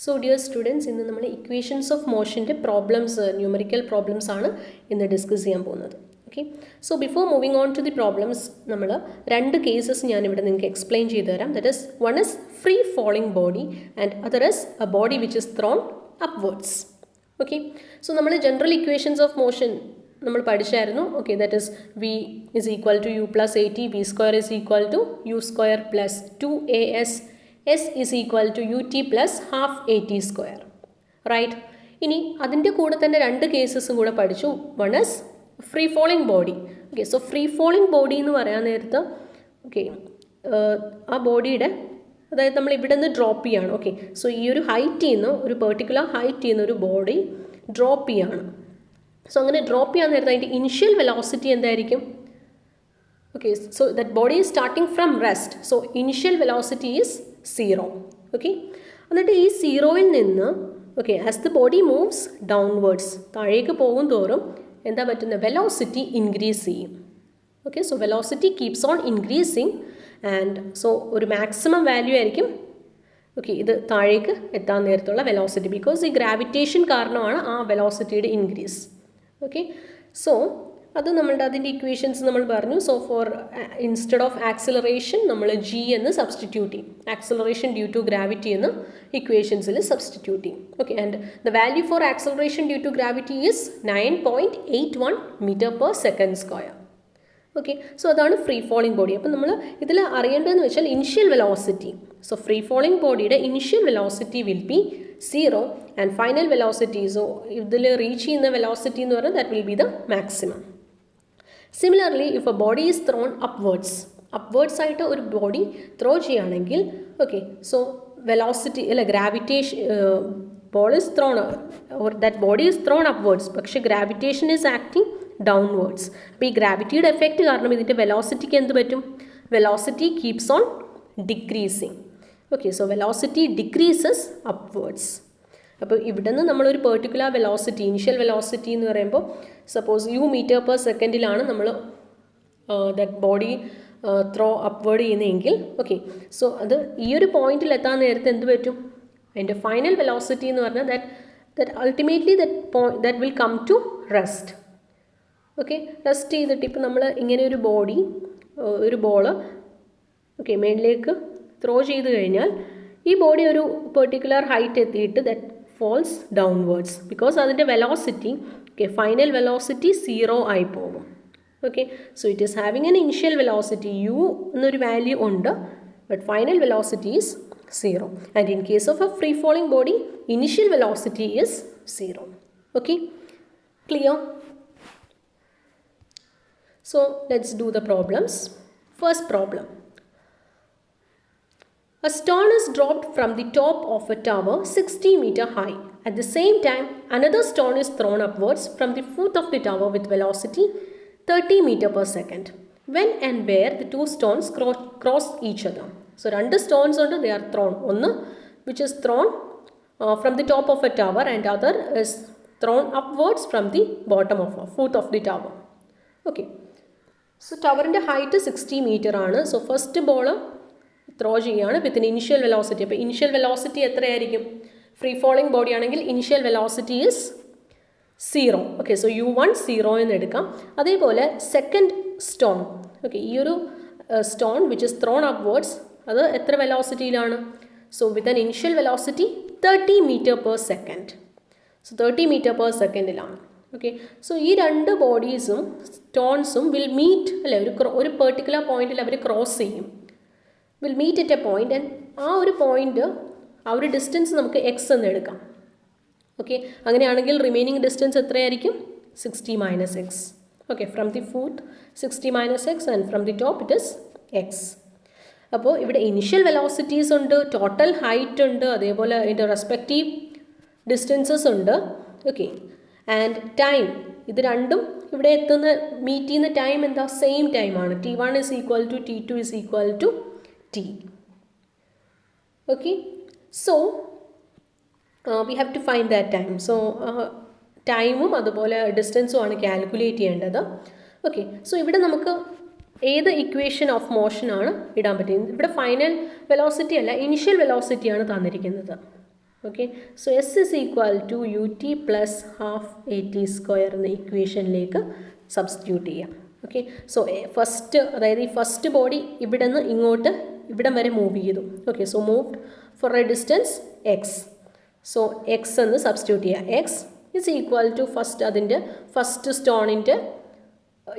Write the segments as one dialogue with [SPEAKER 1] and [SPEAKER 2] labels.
[SPEAKER 1] So dear students, ഇന്ന് നമ്മൾ equations of മോഷൻ്റെ പ്രോബ്ലംസ് ന്യൂമറിക്കൽ പ്രോബ്ലംസ് ആണ് ഇന്ന് ഡിസ്കസ് ചെയ്യാൻ പോകുന്നത്. Okay, so before moving on to the problems നമ്മൾ രണ്ട് കേസസ് ഞാനിവിടെ നിങ്ങൾക്ക് എക്സ്പ്ലെയിൻ ചെയ്തു തരാം. That is one is free falling body and other is a body which is thrown upwards. Okay, so നമ്മൾ ജനറൽ ഇക്വേഷൻസ് ഓഫ് മോഷൻ നമ്മൾ പഠിച്ചായിരുന്നു. Okay, that is v is equal to u plus a t, v square is equal to u square plus 2as, s is equal to ut plus half at square, right? ഇനി അതിൻ്റെ കൂടെ തന്നെ രണ്ട് കേസസും കൂടെ പഠിച്ചു. One is free falling body. Okay, so free falling body എന്ന് പറയാൻ നേരത്ത് ഓക്കെ ആ ബോഡിയുടെ അതായത് നമ്മൾ ഇവിടെ നിന്ന് ഡ്രോപ്പ് ചെയ്യാണ്. ഓക്കെ, സോ ഈ ഒരു ഹൈറ്റിൽ നിന്ന് ഒരു പെർട്ടിക്കുലർ ഹൈറ്റിൽ നിന്ന് ഒരു ബോഡി ഡ്രോപ്പ് ചെയ്യാണ്. സോ അങ്ങനെ ഡ്രോപ്പ് ചെയ്യാൻ നേരത്ത് അതിൻ്റെ ഇനിഷ്യൽ വെലോസിറ്റി എന്തായിരിക്കും? Okay, so that body is starting from rest. So initial velocity is 0. Okay, എന്നിട്ട് ഈ സീറോയിൽ നിന്ന് okay as the body moves downwards താഴേക്ക് പോകും തോറും എന്താ പറ്റുന്നത്? വെലോസിറ്റി ഇൻക്രീസ് ചെയ്യും. Okay, so velocity keeps on increasing and so ഒരു മാക്സിമം വാല്യൂ ആയിരിക്കും ഓക്കെ ഇത് താഴേക്ക് എത്താൻ നേരത്തുള്ള വെലോസിറ്റി, ബിക്കോസ് ഈ ഗ്രാവിറ്റേഷൻ കാരണമാണ് ആ വെലോസിറ്റിയുടെ ഇൻക്രീസ്. ഓക്കെ, സോ അത് നമ്മളുടെ അതിൻ്റെ ഇക്വേഷൻസ് നമ്മൾ പറഞ്ഞു. So for instead of acceleration നമ്മൾ ജി എന്ന് സബ്സ്റ്റിറ്റ്യൂട്ട് ചെയ്യും. ആക്സിലറേഷൻ ഡ്യൂ ടു ഗ്രാവിറ്റി എന്ന് ഇക്വേഷൻസിൽ സബ്സ്റ്റിറ്റ്യൂട്ട് ചെയ്യും. Okay, and the value for acceleration due to gravity is 9.81 metre per second square. Okay, so അതാണ് ഫ്രീ ഫോളിംഗ് ബോഡി. അപ്പം നമ്മൾ ഇതിൽ അറിയേണ്ടതെന്ന് വെച്ചാൽ initial velocity. So free falling ബോഡിയുടെ initial velocity will be 0 and final velocity so ഇതിൽ reach ചെയ്യുന്ന velocity എന്ന് പറഞ്ഞാൽ that will be the maximum. Similarly if a body is thrown upwards ആയിട്ട് ഒരു ബോഡി ത്രോ ചെയ്യുകയാണെങ്കിൽ ഓക്കെ സോ വെലോസിറ്റി അല്ല gravitation ball is thrown or that body is thrown upwards, പക്ഷേ gravitation is acting downwards. അപ്പോൾ ഈ ഗ്രാവിറ്റിയുടെ effect കാരണം ഇതിൻ്റെ വെലോസിറ്റിക്ക് എന്ത് പറ്റും? Velocity keeps on decreasing. Okay, so velocity decreases upwards. അപ്പോൾ ഇവിടെ നിന്ന് നമ്മളൊരു പെർട്ടിക്കുലർ വെലോസിറ്റി ഇനിഷ്യൽ വെലോസിറ്റി എന്ന് പറയുമ്പോൾ സപ്പോസ് യു മീറ്റർ പെർ സെക്കൻഡിലാണ് നമ്മൾ ദാറ്റ് ബോഡി ത്രോ അപ്വേർഡ് ചെയ്യുന്നതെങ്കിൽ ഓക്കെ സോ അത് ഈ ഒരു പോയിന്റിൽ എത്താൻ നേരത്തെ എന്ത് പറ്റും? അതിൻ്റെ ഫൈനൽ വെലോസിറ്റി എന്ന് പറഞ്ഞാൽ that ultimately that will come to rest. Okay, rest ചെയ്തിട്ട് ഇപ്പം നമ്മൾ ഇങ്ങനെ ഒരു ബോള് ഓക്കെ മേളിലേക്ക് ത്രോ ചെയ്ത് കഴിഞ്ഞാൽ ഈ ബോഡി ഒരു പെർട്ടിക്കുലർ ഹൈറ്റ് എത്തിയിട്ട് ദാറ്റ് falls downwards because അതിൻ്റെ വെലോസിറ്റി ഓക്കെ ഫൈനൽ വെലോസിറ്റി 0 ആയി പോകും. Okay, so it is having an initial velocity u എന്നൊരു വാല്യൂ ഉണ്ട്, but final velocity is 0 and in case of a free falling body initial velocity is 0. Okay, clear? So let's do the problems. First problem. A stone is dropped from the top of a tower 60 meter high. At the same time, another stone is thrown upwards from the foot of the tower with velocity 30 meter per second. When and where the two stones cross each other. So, two stones under they are thrown. One which is thrown from the top of a tower and other is thrown upwards from the bottom of a foot of the tower. Okay. So, tower in the height is 60 meter. So, first ball throw ചെയ്യുകയാണ് വിത്ത് initial velocity. അപ്പോൾ initial velocity എത്രയായിരിക്കും? Free falling body ആണെങ്കിൽ initial velocity is 0. Okay, so u1 0 എന്ന് എടുക്കാം. അതേപോലെ second stone okay ഈ ഒരു stone which is thrown upwards അത് എത്ര വെലോസിറ്റിയിലാണ്? So with an initial velocity 30 metre per second. So 30 metre per സെക്കൻഡിലാണ്. ഓക്കെ, സോ ഈ രണ്ട് ബോഡീസും സ്റ്റോൺസും വിൽ മീറ്റ് അല്ലെ ഒരു പെർട്ടിക്കുലർ പോയിന്റിൽ അവർ ക്രോസ് ചെയ്യും. Will meet at a point and ആ ഒരു പോയിന്റ് ആ ഒരു ഡിസ്റ്റൻസ് നമുക്ക് എക്സ് എന്ന് എടുക്കാം. ഓക്കെ, അങ്ങനെയാണെങ്കിൽ റിമൈനിങ് ഡിസ്റ്റൻസ് എത്രയായിരിക്കും? 60 minus X. Okay, from the foot 60 minus X and from the top it is X. അപ്പോൾ ഇവിടെ ഇനിഷ്യൽ വെലോസിറ്റീസ് ഉണ്ട്, ടോട്ടൽ ഹൈറ്റ് ഉണ്ട്, അതേപോലെ അതിൻ്റെ റെസ്പെക്റ്റീവ് ഡിസ്റ്റൻസസ് ഉണ്ട്. ഓക്കെ, ആൻഡ് ടൈം ഇത് രണ്ടും ഇവിടെ മീറ്റ് ചെയ്യുന്ന ടൈം എന്താ? സെയിം ടൈമാണ്. T1 is equal to T2 is equal to T. Okay, so we have to find that time. So ടൈമും അതുപോലെ ഡിസ്റ്റൻസും ആണ് കാൽക്കുലേറ്റ് ചെയ്യേണ്ടത്. ഓക്കെ, സോ ഇവിടെ നമുക്ക് ഏത് ഇക്വേഷൻ ഓഫ് മോഷൻ ആണ് ഇടാൻ പറ്റുന്നത്? ഇവിടെ ഫൈനൽ വെലോസിറ്റി അല്ല ഇനിഷ്യൽ വെലോസിറ്റിയാണ് തന്നിരിക്കുന്നത്. Okay, so S is equal to u t plus half a t square എന്ന ഇക്വേഷനിലേക്ക് സബ്സ്റ്റിറ്റ്യൂട്ട് ചെയ്യാം. ഓക്കെ, സോ ഫസ്റ്റ്, അതായത് ഈ ഫസ്റ്റ് ബോഡി ഇവിടെ നിന്ന് ഇങ്ങോട്ട് ഇവിടം വരെ മൂവ് ചെയ്തു. Okay, so moved for a distance X. So X എന്ന് സബ്സ്റ്റിറ്റ്യൂട്ട് ചെയ്യുക. X is equal to first, അതിൻ്റെ ഫസ്റ്റ് സ്റ്റോണിൻ്റെ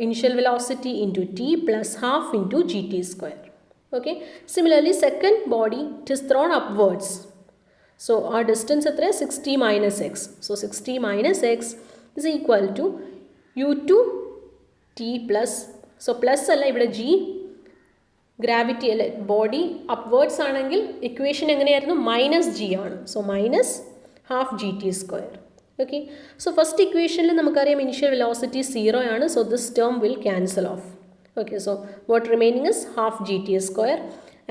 [SPEAKER 1] initial velocity into t plus half into gt square. Okay, similarly second body, it is thrown upwards. So our distance is 60 minus x. So 60 minus x is equal to u2 t plus, so plus alla ivide g gravity alle body upwards aanengil equation enganeyarunnu minus g aanu. So minus half gt square. Okay, so first equation നമുക്കറിയാം initial velocity 0 ആണ്, so this term will cancel off. Okay, so what remaining is half gt square,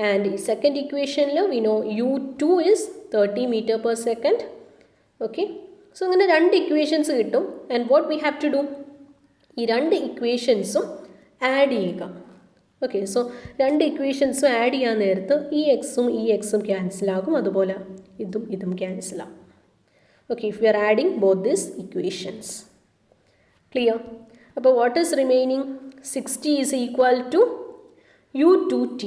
[SPEAKER 1] and second equation we know u2 is 30 meter per second. Okay, so അങ്ങനെ രണ്ട് equations കിട്ടും, and what we have to do, ഈ രണ്ട് equations add ചെയ്യുക. Okay, so രണ്ട് ഇക്വേഷൻസും add ചെയ്യാൻ നേരത്ത് ഈ എക്സും ക്യാൻസൽ ആകും, അതുപോലെ ഇതും ക്യാൻസൽ ആകും. Okay, if we are adding both these equations. Clear? അപ്പോൾ what is remaining? 60 is equal to u2t.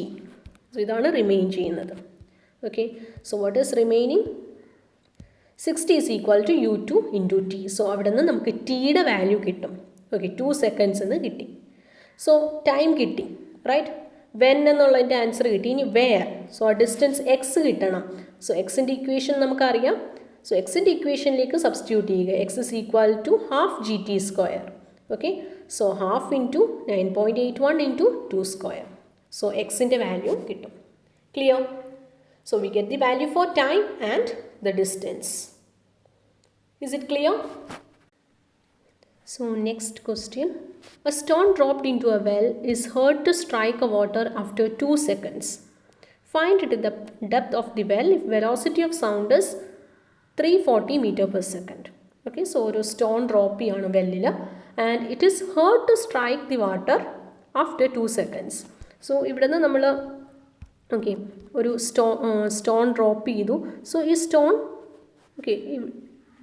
[SPEAKER 1] So ഇതാണ് റിമെയിൻ ചെയ്യുന്നത്. Okay, so what is remaining? 60 is equal to u2 into t. So അവിടെ നിന്ന് നമുക്ക് ടിയുടെ value കിട്ടും. Okay, 2 seconds എന്ന് കിട്ടി. സോ ടൈം കിട്ടി, റൈറ്റ്? വെൻ എന്നുള്ളതിൻ്റെ ആൻസർ കിട്ടി. ഇനി വെയർ, സോ ആ ഡിസ്റ്റൻസ് എക്സ് കിട്ടണം. സോ എക്സിൻ്റെ ഇക്വേഷൻ നമുക്കറിയാം. സോ എക്സിൻ്റെ ഇക്വേഷനിലേക്ക് സബ്സ്റ്റിറ്റ്യൂട്ട് ചെയ്യുക. X is equal to half g t square. Okay, so half into 9.81 into 2 square. So എക്സിൻ്റെ വാല്യൂ കിട്ടും. Clear? So we get the value for time and the distance. Is it clear? So next question. A stone dropped into a well is heard to strike a water after 2 seconds. Find the depth of the well if velocity of sound is 340 meter per second. Okay, so ഒരു stone drop ചെയ്യാണ് വെല്ലിൽ, and it is heard to strike the water after 2 seconds. So ഇവിടെ നിന്ന് നമ്മൾ okay ഒരു stone drop ചെയ്തു. So ഈ stone okay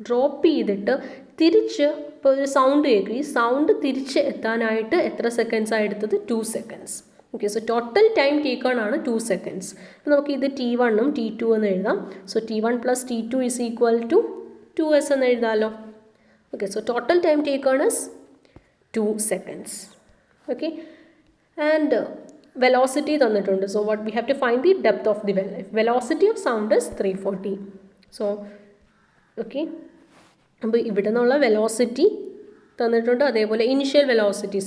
[SPEAKER 1] drop ചെയ്തിട്ട് തിരിച്ച് ഇപ്പോൾ ഒരു സൗണ്ട് കേൾക്കും. ഈ സൗണ്ട് തിരിച്ച് എത്താനായിട്ട് എത്ര സെക്കൻഡ്സാണ് എടുത്തത്? 2 seconds. Okay, so total time taken ആണ് 2 seconds. അപ്പോൾ നമുക്ക് ഇത് T1 ഉം T2 എന്ന് എഴുതാം. So T1 plus T2 is equal to 2s എന്ന് എഴുതാമല്ലോ. Okay, so total time taken is 2 seconds. Okay, and velocity തന്നിട്ടുണ്ട്. So what we have to find the depth of the well. Velocity of sound is 340. So okay, അപ്പോൾ ഇവിടെ നിന്നുള്ള velocity തന്നിട്ടുണ്ട്. അതേപോലെ initial velocity,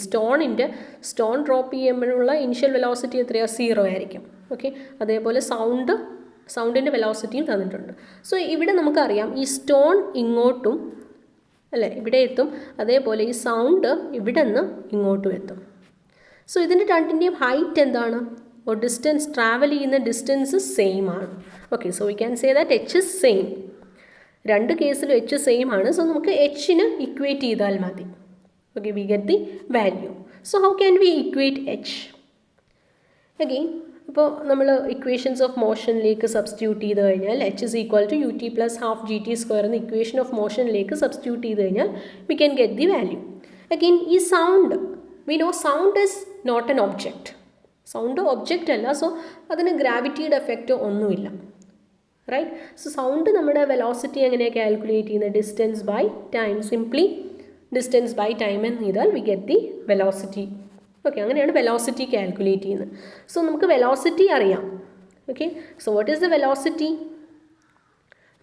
[SPEAKER 1] stone drop ചെയ്യുമ്പോഴുള്ള initial velocity എത്രയാണ്? 0 ആയിരിക്കും. Okay, അതേപോലെ സൗണ്ടിൻ്റെ വെലോസിറ്റിയും തന്നിട്ടുണ്ട്. സോ ഇവിടെ നമുക്കറിയാം ഈ സ്റ്റോൺ ഇങ്ങോട്ടും അല്ലേ ഇവിടെ എത്തും, അതേപോലെ ഈ സൗണ്ട് ഇവിടെ നിന്ന് ഇങ്ങോട്ടും എത്തും. സോ ഇതിൻ്റെ രണ്ടിൻ്റെയും ഹൈറ്റ് എന്താണ്? ഡിസ്റ്റൻസ്, ട്രാവൽ ചെയ്യുന്ന ഡിസ്റ്റൻസ് സെയിം ആണ്. Okay, so we can say that H is same. രണ്ട് കേസിലും എച്ച് സെയിം ആണ്. സോ നമുക്ക് എച്ചിന് ഇക്വേറ്റ് ചെയ്താൽ മതി. Okay, we get the value. So how can we equate h? Again ഇപ്പോൾ നമ്മൾ ഇക്വേഷൻസ് ഓഫ് മോഷനിലേക്ക് സബ്സ്റ്റിറ്റ്യൂട്ട് ചെയ്ത് കഴിഞ്ഞാൽ h is equal to u t plus half g t square എന്ന ഇക്വേഷൻ ഓഫ് മോഷനിലേക്ക് സബ്സ്റ്റിറ്റ്യൂട്ട് ചെയ്ത് കഴിഞ്ഞാൽ we can get the value. Again ഈ sound, we know sound is not an object. Sound object അല്ല, so അതിന് ഗ്രാവിറ്റിയുടെ effect ഒന്നുമില്ല, right? So sound നമ്മുടെ വെലോസിറ്റി എങ്ങനെയാണ് കാൽക്കുലേറ്റ് ചെയ്യുന്നത്? Distance by time. Simply distance by time എന്ന് ചെയ്താൽ we get the velocity. Okay, അങ്ങനെയാണ് വെലോസിറ്റി കാൽക്കുലേറ്റ് ചെയ്യുന്നത്. സോ നമുക്ക് വെലോസിറ്റി അറിയാം. Okay, so what is the velocity?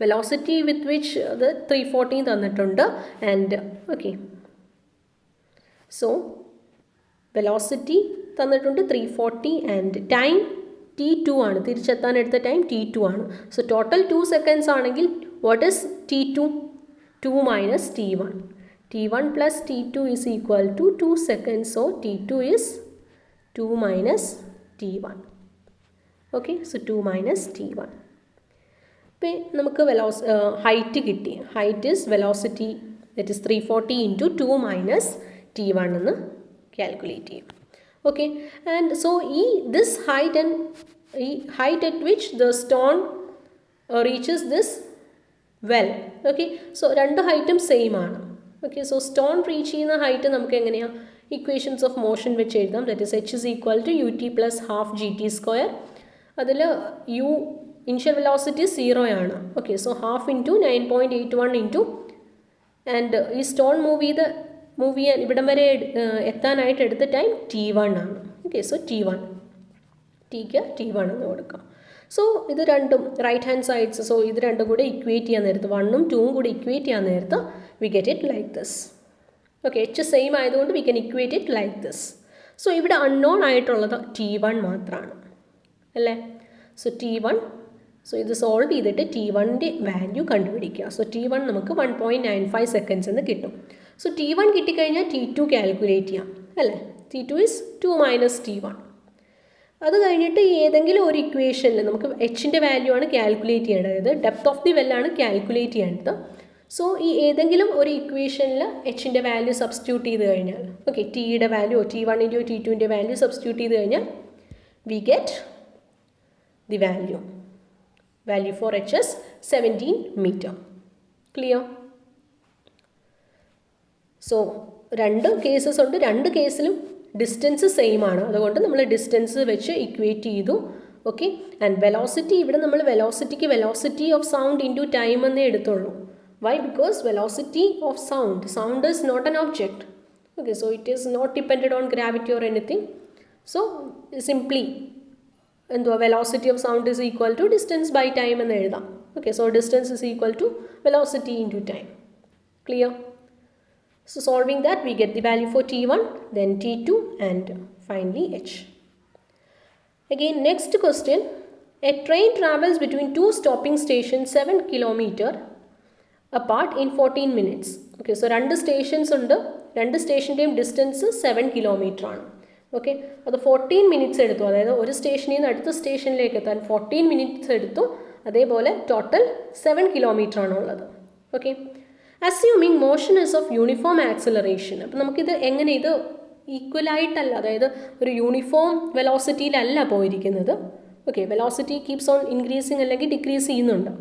[SPEAKER 1] Velocity with which അത് 340 തന്നിട്ടുണ്ട്. ആൻഡ് ഓക്കെ, സോ വെലോസിറ്റി തന്നിട്ടുണ്ട് 340 ആൻഡ് ടൈം T2 ആണ്. തിരിച്ചെത്താൻ എടുത്ത ടൈം T2 ആണ്. സോ ടോട്ടൽ 2 seconds ആണെങ്കിൽ what is T2? 2 minus T1. T1 plus T2 is equal to 2 seconds. So T2 is 2 minus T1. Okay, so 2 minus T1. ഇപ്പോൾ നമുക്ക് height കിട്ടി. Height is velocity, that is 340 into 2 minus T1 എന്ന് calculate ചെയ്യും. Okay, and so this height at which the stone reaches this well. Okay, so രണ്ട് ഹൈറ്റും same ആണ്. Okay, so stone reach ചെയ്യുന്ന height നമുക്ക് എങ്ങനെയാണ് ഇക്വേഷൻസ് ഓഫ് മോഷൻ വെച്ച് എഴുതാം. That is H is equal to u t plus half g t square. അതിൽ u initial velocity 0 ആണ്. Okay, so half into 9.81 into and ഈ stone move ചെയ്യാൻ ഇവിടം വരെ എത്താനായിട്ട് എടുത്ത ടൈം T1 ആണ്. Okay, so T1 tick T1 എന്ന് കൊടുക്കാം. സോ ഇത് രണ്ടും റൈറ്റ് ഹാൻഡ് സൈഡ്സ്, സോ ഇത് രണ്ടും കൂടെ ഇക്വേറ്റ് ചെയ്യാൻ നേരത്ത് 1ഉം 2ഉം കൂടി ഇക്വേറ്റ് ചെയ്യാൻ നേരത്ത് we get it like this. Okay, h same ആയതുകൊണ്ട് we can equate it like this. So ഇവിടെ അൺനോൺ ആയിട്ടുള്ളത് T1 മാത്രമാണ് അല്ലേ. സോ T1, സോ ഇത് സോൾവ് ചെയ്തിട്ട് T1ൻ്റെ വാല്യൂ കണ്ടുപിടിക്കുക. സോ T1 നമുക്ക് 1.95 സെക്കൻഡ്സ് എന്ന് കിട്ടും. സോ T1 കിട്ടിക്കഴിഞ്ഞാൽ T2 കാൽക്കുലേറ്റ് ചെയ്യാം അല്ലേ. T2 is 2 minus T1. അത് കഴിഞ്ഞിട്ട് ഏതെങ്കിലും ഒരു ഇക്വേഷനിൽ നമുക്ക് എച്ചിൻ്റെ വാല്യൂ ആണ് കാൽക്കുലേറ്റ് ചെയ്യേണ്ടത്, ഡെപ്ത് ഓഫ് ദി വെല്ലാണ് കാൽക്കുലേറ്റ് ചെയ്യേണ്ടത്. സോ ഈ ഏതെങ്കിലും ഒരു ഇക്വേഷനിൽ എച്ചിൻ്റെ വാല്യൂ സബ്സ്റ്റിറ്റ്യൂട്ട് ചെയ്ത് കഴിഞ്ഞാൽ, ഓക്കെ, ടിയുടെ വാല്യൂ T1 ഇൻറ്റു T2ൻ്റെ വാല്യൂ സബ്സ്റ്റിറ്റ്യൂട്ട് ചെയ്ത് കഴിഞ്ഞാൽ we get the value for h as 17 meter. Clear? So രണ്ട് കേസസ് ഉണ്ട്, രണ്ട് കേസിലും ഡിസ്റ്റൻസ് സെയിം ആണ്, അതുകൊണ്ട് നമ്മൾ ഡിസ്റ്റൻസ് വെച്ച് ഇക്വേറ്റ് ചെയ്തു. ഓക്കെ, ആൻഡ് വെലോസിറ്റി ഇവിടെ നമ്മൾ വെലോസിറ്റിക്ക് velocity of sound into time എന്നേ എടുത്തുള്ളൂ. Why? Because velocity of sound is not an object. Okay, so it is not depended on gravity or anything. So simply എന്തുവാ, velocity of sound is equal to distance by time എന്ന് എഴുതാം. Okay, so distance is equal to velocity into time. Clear? So solving that we get the value for T1, then T2 and finally H. Again, next question. A train travels between two stopping stations 7 km apart in 14 minutes. Okay, so രണ്ട് stations ഉണ്ട്, രണ്ട് സ്റ്റേഷൻ്റെയും distance 7 kilometer ആണ്. Okay, അത് 14 minutes എടുത്തു, അതായത് ഒരു സ്റ്റേഷനിൽ നിന്ന് അടുത്ത സ്റ്റേഷനിലേക്ക് എത്താൻ 14 മിനിറ്റ്സ് എടുത്തു. അതേപോലെ ടോട്ടൽ 7 കിലോമീറ്റർ ആണുള്ളത്. Okay, assuming motion is of uniform acceleration. അപ്പം നമുക്കിത് എങ്ങനെ, ഇത് ഈക്വലായിട്ടല്ല, അതായത് ഒരു യൂണിഫോം വെലോസിറ്റിയിലല്ല പോയിരിക്കുന്നത്. Okay, velocity keeps on increasing അല്ലെങ്കിൽ ഡിക്രീസ് ചെയ്യുന്നുണ്ട്.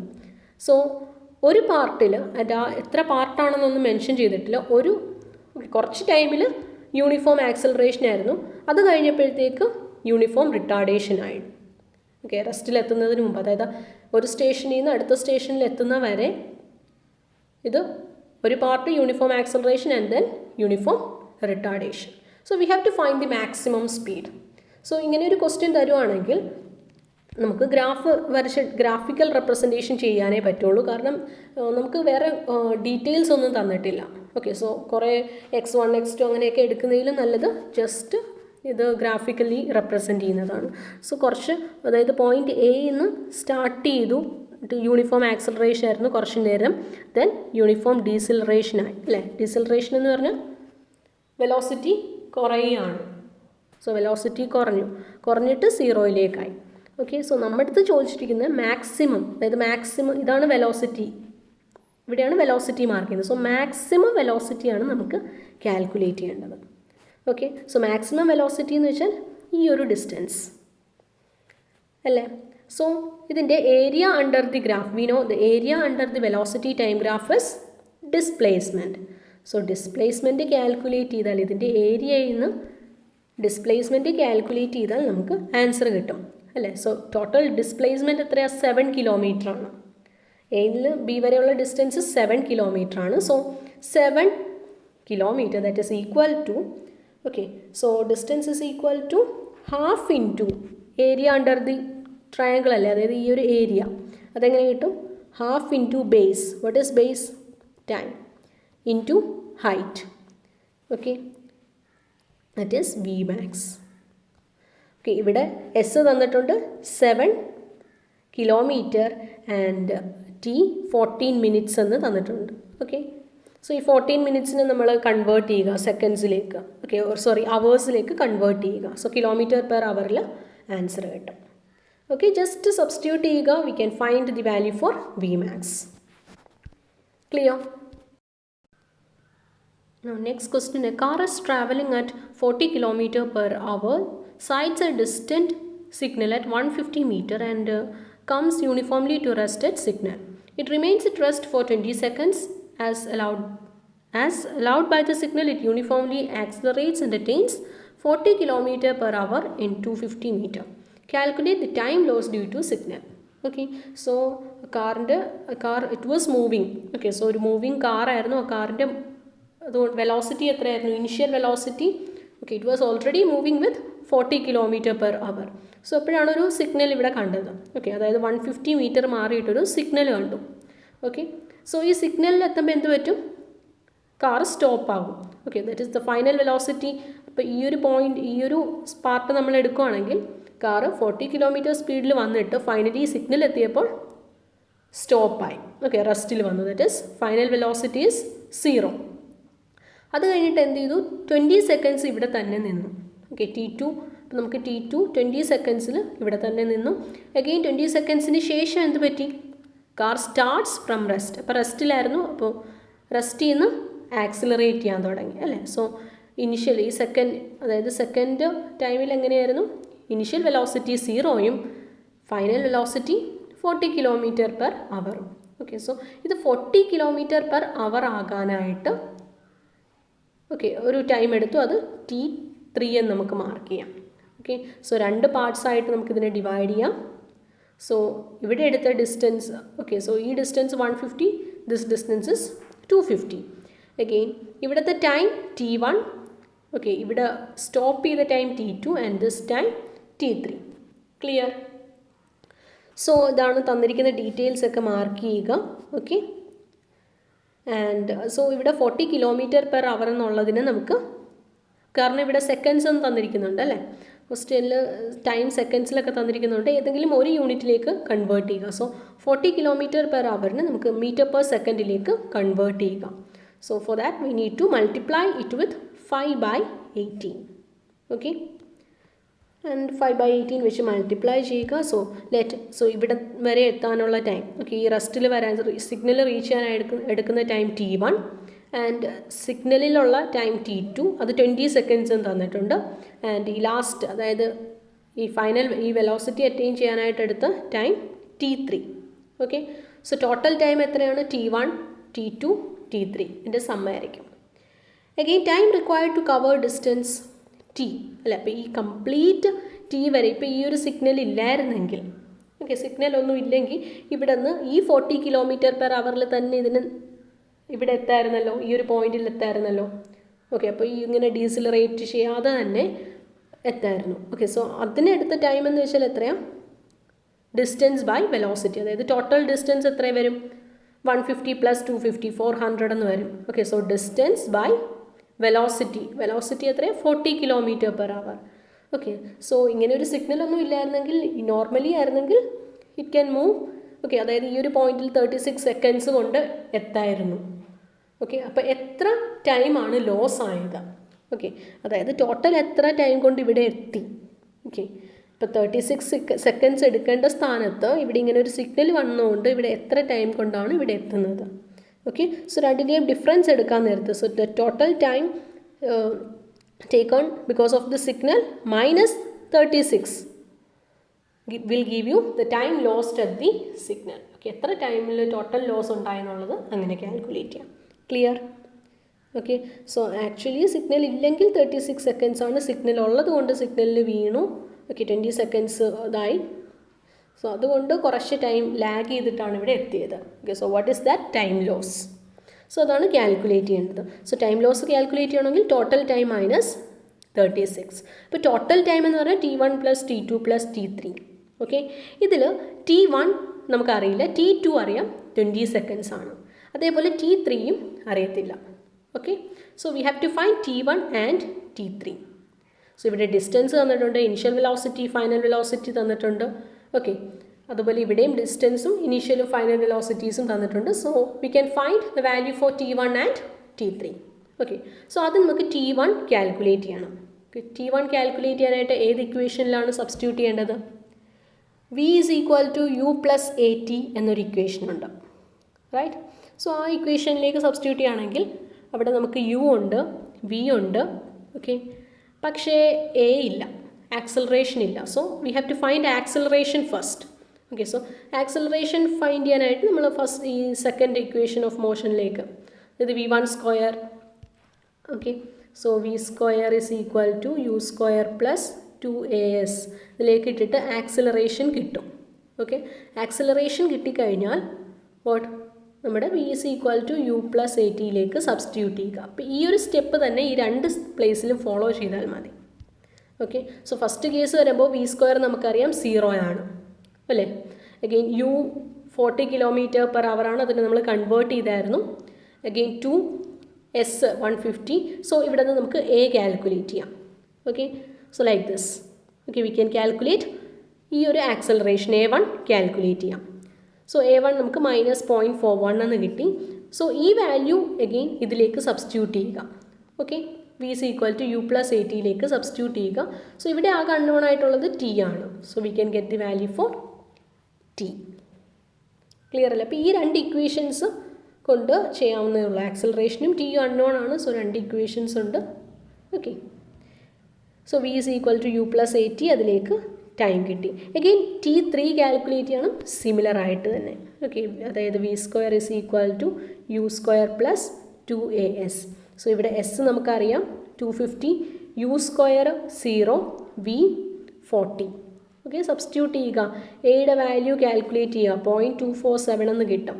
[SPEAKER 1] സോ ഒരു പാർട്ടിൽ എത്ര പാർട്ടാണെന്നൊന്നും മെൻഷൻ ചെയ്തിട്ടില്ല, കുറച്ച് ടൈമിൽ യൂണിഫോം ആക്സിലറേഷൻ ആയിരുന്നു, അത് കഴിഞ്ഞപ്പോഴത്തേക്ക് യൂണിഫോം റിട്ടാർഡേഷൻ ആയി. ഓക്കെ, റെസ്റ്റിലെത്തുന്നതിന് മുമ്പ്, അതായത് ഒരു സ്റ്റേഷനിൽ നിന്ന് അടുത്ത സ്റ്റേഷനിൽ എത്തുന്ന വരെ ഇത് ഒരു part uniform acceleration and then uniform retardation. So we have to find the maximum speed. So ഇങ്ങനെ ഒരു ക്വസ്റ്റ്യൻ തരുവാണെങ്കിൽ നമുക്ക് ഗ്രാഫിക്കൽ റെപ്രസെൻറ്റേഷൻ ചെയ്യാനേ പറ്റുള്ളൂ, കാരണം നമുക്ക് വേറെ ഡീറ്റെയിൽസ് ഒന്നും തന്നിട്ടില്ല. ഓക്കെ, സോ കുറേ x1 x2 അങ്ങനെയൊക്കെ എടുക്കുന്നതിലും നല്ലത് ജസ്റ്റ് ഇത് ഗ്രാഫിക്കലി റെപ്രസെൻറ്റ് ചെയ്യുന്നതാണ്. സോ കുറച്ച്, അതായത് പോയിൻറ്റ് എയിൽ നിന്ന് സ്റ്റാർട്ട് ചെയ്തു, യൂണിഫോം ആക്സിലറേഷൻ ആയിരുന്നു കുറച്ച് നേരം, ദെൻ യൂണിഫോം ഡീസിലറേഷനായി അല്ലേ. ഡീസിലറേഷൻ എന്ന് പറഞ്ഞാൽ വെലോസിറ്റി കുറയുകയാണ്. സോ വെലോസിറ്റി കുറഞ്ഞിട്ട് 0യിലേക്കായി. ഓക്കെ, സോ നമ്മുടെ അടുത്ത് ചോദിച്ചിരിക്കുന്നത് മാക്സിമം, അതായത് മാക്സിമം ഇതാണ് വെലോസിറ്റി, ഇവിടെയാണ് വെലോസിറ്റി മാർക്ക് ചെയ്യുന്നത്. സോ മാക്സിമം വെലോസിറ്റിയാണ് നമുക്ക് കാൽക്കുലേറ്റ് ചെയ്യേണ്ടത്. ഓക്കെ, സോ മാക്സിമം വെലോസിറ്റി എന്ന് വെച്ചാൽ ഈ ഒരു ഡിസ്റ്റൻസ് അല്ലേ. സോ ഇതിൻ്റെ area under the graph, we know the area under the velocity time graph is displacement. So displacement calculate ചെയ്താൽ, ഇതിൻ്റെ ഏരിയയിൽ നിന്ന് ഡിസ്പ്ലേസ്മെൻറ്റ് കാൽക്കുലേറ്റ് ചെയ്താൽ നമുക്ക് ആൻസർ കിട്ടും അല്ലേ. സോ ടോട്ടൽ ഡിസ്പ്ലേസ്മെൻറ്റ് എത്രയാണ്? 7 കിലോമീറ്റർ ആണ്. എയിൽ ബി വരെയുള്ള ഡിസ്റ്റൻസ് 7 കിലോമീറ്റർ ആണ്. So 7 kilometer that is equal to, okay, so distance is equal to half into area under the triangle അല്ലേ, അതായത് ഈ ഒരു ഏരിയ, അതെങ്ങനെ കിട്ടും? Half into base, what is base? Time into height. Okay, that is V max. Okay, ഇവിടെ S തന്നിട്ടുണ്ട് 7 kilometre and T 14 minutes എന്ന് തന്നിട്ടുണ്ട്. ഓക്കെ, സോ ഈ 14 മിനിറ്റ്സിനെ നമ്മൾ കൺവേർട്ട് ചെയ്യുക സെക്കൻഡ്സിലേക്ക്, ഓക്കെ, സോറി അവേഴ്സിലേക്ക് കൺവേർട്ട് ചെയ്യുക. സോ കിലോമീറ്റർ പെർ അവറിൽ ആൻസർ കിട്ടും. ഓക്കെ, ജസ്റ്റ് സബ്സ്റ്റിറ്റ്യൂട്ട് ചെയ്യുക, we can find the value for V max. Clear? Now next question, a car is traveling at 40 km per hour, sights a distant signal at 150 meter and comes uniformly to rest at signal. It remains at rest for 20 seconds. As allowed by the signal, it uniformly accelerates and attains 40 km per hour in 250 meter. Calculate the time lost due to signal. Okay, so car it was moving. Okay, so ഒരു moving car ആയിരുന്നു. ആ കാറിൻ്റെ velocity എത്രയായിരുന്നു? Initial velocity okay it was already moving with 40 km/h. So അപ്പോഴാണ് ഒരു signal ഇവിടെ കണ്ടത്. Okay, അതായത് 150 മീറ്റർ മാറിയിട്ടൊരു സിഗ്നൽ കണ്ടു. ഓക്കെ, സോ ഈ സിഗ്നലിൽ എത്തുമ്പോൾ എന്ത് പറ്റും? കാർ സ്റ്റോപ്പ് ആകും. Okay, that is the final velocity. അപ്പോൾ ഈ ഒരു പോയിന്റ്, ഈ ഒരു പാർട്ട് നമ്മൾ എടുക്കുകയാണെങ്കിൽ കാറ് 40 km സ്പീഡിൽ വന്നിട്ട് ഫൈനലി സിഗ്നൽ എത്തിയപ്പോൾ സ്റ്റോപ്പായി. ഓക്കെ, റെസ്റ്റിൽ വന്നു. That is final velocity is 0. അത് കഴിഞ്ഞിട്ട് എന്ത് ചെയ്തു? 20 സെക്കൻഡ്സ് ഇവിടെ തന്നെ നിന്നു. Okay, T2. അപ്പോൾ നമുക്ക് T2 20 സെക്കൻഡ്സിൽ ഇവിടെ തന്നെ നിന്നു. അഗെയിൻ 20 സെക്കൻഡ്സിന് ശേഷം എന്ത് പറ്റി? Car starts from rest. അപ്പോൾ റെസ്റ്റിലായിരുന്നു. അപ്പോൾ റെസ്റ്റിൽ നിന്ന് ആക്സിലറേറ്റ് ചെയ്യാൻ തുടങ്ങി അല്ലേ. സോ ഇനിഷ്യൽ ഈ അതായത് സെക്കൻഡ് ടൈമിൽ എങ്ങനെയായിരുന്നു? ഇനിഷ്യൽ വെലോസിറ്റി 0യും final velocity 40 km/h. Okay, so ഇത് 40 km/h ആകാനായിട്ട് ഓക്കെ ഒരു ടൈം എടുത്തു. അത് T3 എന്ന് നമുക്ക് മാർക്ക് ചെയ്യാം. ഓക്കെ, സോ 2 പാർട്സായിട്ട് നമുക്കിതിനെ ഡിവൈഡ് ചെയ്യാം. സോ ഇവിടെ എടുത്ത ഡിസ്റ്റൻസ്, ഓക്കെ, സോ ഈ distance 150, this distance is 250. Again ഇവിടുത്തെ ടൈം T1. ഓക്കെ, ഇവിടെ സ്റ്റോപ്പ് ചെയ്ത time T2 and this time T3. Clear? So ഇതാണ് തന്നിരിക്കുന്ന ഡീറ്റെയിൽസ് ഒക്കെ മാർക്ക് ചെയ്യുക. ഓക്കെ, ആൻഡ് സോ ഇവിടെ 40 km/h എന്നുള്ളതിന് നമുക്ക്, കാരണം ഇവിടെ സെക്കൻഡ്സ് ഒന്നും തന്നിരിക്കുന്നുണ്ട് അല്ലേ. ക്വസ്റ്റ്യനിൽ ടൈം സെക്കൻഡ്സിലൊക്കെ തന്നിരിക്കുന്നുണ്ട്. ഏതെങ്കിലും ഒരു യൂണിറ്റിലേക്ക് കൺവേർട്ട് ചെയ്യുക. സോ 40 km/h നമുക്ക് മീറ്റർ/സെക്കൻഡിലേക്ക് കൺവേർട്ട് ചെയ്യുക. So for that we need to multiply it with 5/18. Okay, and 5/18 വെച്ച് മൾട്ടിപ്ലൈ ചെയ്യുക. സോ ഇവിടെ വരെ എത്താനുള്ള ടൈം, ഓക്കെ, ഈ റെസ്റ്റിൽ വരാൻ സിഗ്നൽ റീച്ച് ചെയ്യാനായിട്ട് എടുക്കുന്ന time T1 and സിഗ്നലിലുള്ള time T2. അത് 20 സെക്കൻഡ്സും തന്നിട്ടുണ്ട്. ആൻഡ് ഈ ലാസ്റ്റ്, അതായത് ഈ വെലോസിറ്റി അറ്റൈൻ ചെയ്യാനായിട്ട് എടുത്ത time T3. Okay, so total time എത്രയാണ്? T1, T2, T3 ഇതിൻ്റെ സമ്മായിരിക്കും. Again time required to cover distance T അല്ല. അപ്പോൾ ഈ കംപ്ലീറ്റ് T വരെ ഇപ്പോൾ ഈ ഒരു സിഗ്നൽ ഇല്ലായിരുന്നെങ്കിൽ, ഓക്കെ, സിഗ്നൽ ഒന്നും ഇല്ലെങ്കിൽ ഇവിടെ നിന്ന് ഈ 40 km/h തന്നെ ഇതിന് ഇവിടെ എത്തായിരുന്നല്ലോ, ഈ ഒരു പോയിന്റിൽ എത്തായിരുന്നല്ലോ. ഓക്കെ, അപ്പോൾ ഈ ഇങ്ങനെ ഡീസിലറേറ്റ് ചെയ്യാതെ തന്നെ എത്തായിരുന്നു. ഓക്കെ, സോ അതിനെടുത്ത ടൈം എന്ന് വെച്ചാൽ എത്രയാണ്? Distance by velocity. അതായത് ടോട്ടൽ ഡിസ്റ്റൻസ് എത്ര വരും? 150 + 250 400 എന്ന് വരും. Okay, so distance by velocity എത്രയാണ്? 40 km/h. ഓക്കെ, സോ ഇങ്ങനെ ഒരു സിഗ്നൽ ഒന്നും ഇല്ലായിരുന്നെങ്കിൽ, നോർമലി ആയിരുന്നെങ്കിൽ ഇറ്റ് ക്യാൻ മൂവ്. ഓക്കെ, അതായത് ഈ ഒരു പോയിന്റിൽ 36 സെക്കൻഡ്സ് കൊണ്ട് എത്തായിരുന്നു. ഓക്കെ, അപ്പോൾ എത്ര ടൈമാണ് ലോസ് ആയത്? ഓക്കെ, അതായത് ടോട്ടൽ എത്ര ടൈം കൊണ്ട് ഇവിടെ എത്തി? ഓക്കെ, ഇപ്പോൾ 36 സെക്കൻഡ്സ് എടുക്കേണ്ട സ്ഥാനത്ത് ഇവിടെ ഇങ്ങനെ ഒരു സിഗ്നൽ വന്നുകൊണ്ട് ഇവിടെ എത്ര ടൈം കൊണ്ടാണ് ഇവിടെ എത്തുന്നത്? ഓക്കെ, സോ രണ്ടിൻ്റെയും ഡിഫറൻസ് എടുക്കാൻ നേരത്ത്, so the total time taken because of the signal minus 36 will give you the time lost at the signal. Okay, എത്ര ടൈമിൽ ടോട്ടൽ ലോസ് ഉണ്ടായെന്നുള്ളത് അങ്ങനെ കാൽക്കുലേറ്റ് ചെയ്യാം. Clear? Okay, so actually signal ഇല്ലെങ്കിൽ 36 seconds ആണ്. Signal ഉള്ളത് കൊണ്ട് സിഗ്നലിൽ വീണു. ഓക്കെ, 20 സെക്കൻഡ്സ് ഇതായി. സോ അതുകൊണ്ട് കുറച്ച് ടൈം ലാഗ് ചെയ്തിട്ടാണ് ഇവിടെ എത്തിയത്. Okay, so what is that? Time loss. So അതാണ് കാൽക്കുലേറ്റ് ചെയ്യേണ്ടത്. സോ ടൈം ലോസ് കാൽക്കുലേറ്റ് ചെയ്യണമെങ്കിൽ ടോട്ടൽ ടൈം മൈനസ് 36. ഇപ്പോൾ ടോട്ടൽ ടൈം എന്ന് പറഞ്ഞാൽ T1 + T2 + T3. ഓക്കെ, ഇതിൽ T1 നമുക്കറിയില്ല, T2 അറിയാം, 20 സെക്കൻഡ്സ് ആണ്. അതേപോലെ T3യും അറിയത്തില്ല. Okay, so we have to find T1 and T3. So ഇവിടെ ഡിസ്റ്റൻസ് തന്നിട്ടുണ്ട്, ഇനിഷ്യൽ വെലോസിറ്റി, ഫൈനൽ വെലോസിറ്റി തന്നിട്ടുണ്ട്. ഓക്കെ, അതുപോലെ ഇവിടെയും ഡിസ്റ്റൻസും ഇനീഷ്യലും ഫൈനൽ വെലോസിറ്റീസും തന്നിട്ടുണ്ട്. So we can find the value for T1 and T3. Okay, so അത് നമുക്ക് T1 കാൽക്കുലേറ്റ് ചെയ്യണം. T1 കാൽക്കുലേറ്റ് ചെയ്യാനായിട്ട് ഏത് ഇക്വേഷനിലാണ് സബ്സ്റ്റിറ്റ്യൂട്ട് ചെയ്യേണ്ടത്? V = U + AT എന്നൊരു ഇക്വേഷൻ ഉണ്ട്, റൈറ്റ്? സോ ആ ഇക്വേഷനിലേക്ക് സബ്സ്റ്റിറ്റ്യൂട്ട് ചെയ്യുകയാണെങ്കിൽ അവിടെ നമുക്ക് U ഉണ്ട്, V ഉണ്ട്. ഓക്കെ, പക്ഷേ A ഇല്ല, ആക്സലറേഷൻ ഇല്ല. So we have to find acceleration first. Okay, so acceleration find ചെയ്യാനായിട്ട് നമ്മൾ ഫസ്റ്റ് ഈ സെക്കൻഡ് ഇക്വേഷൻ ഓഫ് മോഷനിലേക്ക്, ഇത് v1 square, okay, so v square is equal to u square plus 2as ഇതിലേക്ക് ഇട്ടിട്ട് acceleration കിട്ടും. Okay, acceleration കിട്ടിക്കഴിഞ്ഞാൽ what നമ്മുടെ v is equal to u plus at substitute ചെയ്യുക. അപ്പോൾ ഈ ഒരു സ്റ്റെപ്പ് തന്നെ ഈ രണ്ട് പ്ലേസിലും ഫോളോ ചെയ്താൽ മതി. ഓക്കെ, സോ ഫസ്റ്റ് കേസ് വരുമ്പോൾ v square നമുക്കറിയാം 0 ആണ് അല്ലേ. അഗെയിൻ u 40 km/h ആണ്, അതിന് നമ്മൾ കൺവേർട്ട് ചെയ്തായിരുന്നു. Again 2s 150. സോ ഇവിടെ നിന്ന് നമുക്ക് a കാൽക്കുലേറ്റ് ചെയ്യാം. Okay, so like this. Okay, we can calculate ഈ ഒരു ആക്സലറേഷൻ a1 കാൽക്കുലേറ്റ് ചെയ്യാം. സോ a1 നമുക്ക് -0.41 എന്ന് കിട്ടി. സോ ഈ വാല്യൂ അഗെയിൻ ഇതിലേക്ക് സബ്സ്റ്റിറ്റ്യൂട്ട് ചെയ്യുക. Okay, v is equal to u plus at substitute ചെയ്യുക. സോ ഇവിടെ ആകെ അൺനോൺ ആയിട്ടുള്ളത് t ആണ്. So we can get the value for t. Clear അല്ലേ? അപ്പോൾ ഈ രണ്ട് ഇക്വേഷൻസ് കൊണ്ട് ചെയ്യാവുന്നതേ ഉള്ളൂ. ആക്സലറേഷനും ടിയും അൺനോൺ ആണ്. സോ രണ്ട് ഇക്വേഷൻസ് ഉണ്ട്. Okay, so v is equal to u plus at, അതിലേക്ക് ടൈം കിട്ടി. അഗെയിൻ t3 കാൽക്കുലേറ്റ് ചെയ്യണം സിമിലർ ആയിട്ട് തന്നെ. ഓക്കെ, അതായത് v square is equal to u square plus 2as. So ഇവിടെ s നമുക്കറിയാം 250, u square 0, v 40. Okay, substitute ചെയ്യുക. എയുടെ വാല്യൂ കാൽക്കുലേറ്റ് ചെയ്യുക. 0.247 എന്ന് കിട്ടും.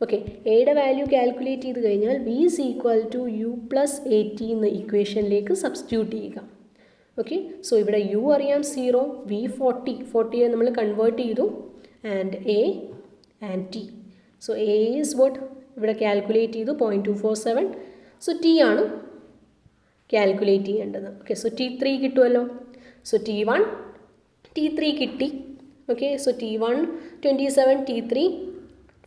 [SPEAKER 1] ഓക്കെ, എയുടെ വാല്യൂ കാൽക്കുലേറ്റ് ചെയ്ത് കഴിഞ്ഞാൽ v is equal to u plus at എന്ന ഇക്വേഷനിലേക്ക് സബ്സ്റ്റിറ്റ്യൂട്ട് ചെയ്യുക. ഓക്കെ, സോ ഇവിടെ u അറിയാം 0, v 40 നമ്മൾ കൺവേർട്ട് ചെയ്തു, and a and t. So a is what ഇവിടെ കാൽക്കുലേറ്റ് ചെയ്തു 0.247. സോ t ആണ് കാൽക്കുലേറ്റ് ചെയ്യേണ്ടത്. ഓക്കെ, സോ t3 കിട്ടുമല്ലോ. സോ t3 കിട്ടി. Okay, so t1 27, t3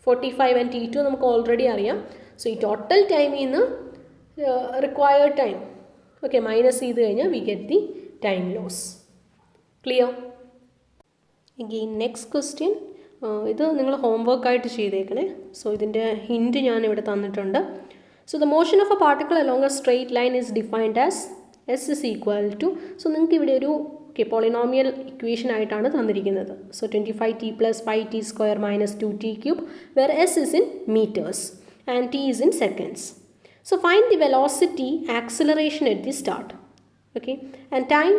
[SPEAKER 1] 45 and t2 നമുക്ക് ഓൾറെഡി അറിയാം. സോ ഈ ടോട്ടൽ ടൈമിൽ നിന്ന് റിക്വയർഡ് ടൈം ഓക്കെ മൈനസ് ചെയ്ത് കഴിഞ്ഞാൽ we get the time loss. Clear? Again next question, ഇത് നിങ്ങൾ ഹോംവർക്കായിട്ട് ചെയ്തേക്കണേ. സോ ഇതിൻ്റെ ഹിൻറ്റ് ഞാൻ ഇവിടെ തന്നിട്ടുണ്ട്. So the motion of A particle along A straight line is defined as s is equal to, so നിങ്ങൾക്ക് ഇവിടെ ഒരു പോളിനോമിയൽ ഇക്വേഷൻ ആയിട്ടാണ് തന്നിരിക്കുന്നത്. So 25t plus 5t² minus 2t³ where s is in meters and t is in seconds. So find the velocity, acceleration at the start, okay, and time